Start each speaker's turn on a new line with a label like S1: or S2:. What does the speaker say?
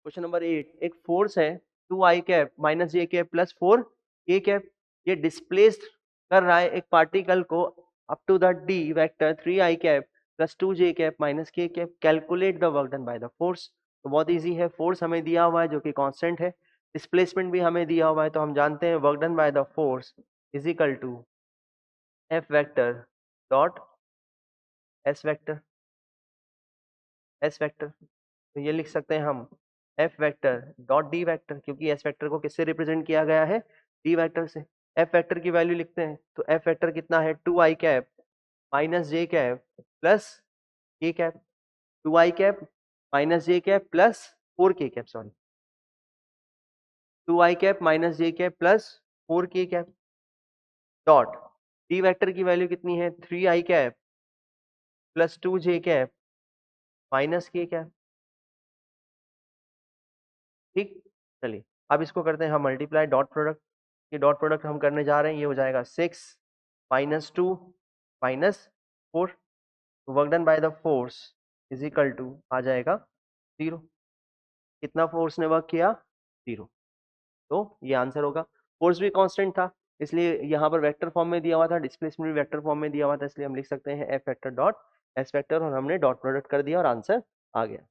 S1: Question number 8, एक force है 2i cap minus J cap plus 4k cap, ये displaced कर रहा है एक पार्टिकल को up to the D vector 3i cap plus 2j cap minus k cap, calculate the work done by the force. तो बहुत easy है, force हमें दिया हुआ है जो कि कांस्टेंट है, डिस्प्लेसमेंट भी हमें दिया हुआ है, तो हम जानते हैं work done by the force is equal to F vector dot S vector, S vector. तो ये लिख सकते हैं हम F vector dot D vector, क्योंकि एस वेक्टर को किससे रिप्रेजेंट किया गया है, डी वेक्टर से। एफ वेक्टर की वैल्यू लिखते हैं, तो एफ वेक्टर कितना है 2i cap minus J cap plus K cap, 2i cap minus J cap plus 4k cap, sorry 2i cap minus J cap plus 4k cap dot D vector की value कितनी है 3i cap plus 2j cap minus k cap. ठीक, चलिए अब इसको करते हैं हम मल्टीप्लाई डॉट प्रोडक्ट। ये डॉट प्रोडक्ट हम करने जा रहे हैं, ये हो जाएगा 6 minus 2 minus 4, work done by the force is equal to आ जाएगा 0। कितना फोर्स ने वर्क किया, 0। तो ये आंसर होगा। फोर्स भी कांस्टेंट था, इसलिए यहाँ पर वेक्टर फॉर्म में दिया हुआ था, डिस्प्लेसमेंट भी वेक्टर फॉर्म में दिया हुआ था, इसलिए हम लिख सकते हैं F vector dot S vector, और हमने डॉट प्रोडक्ट कर दिया और आंसर आ गया।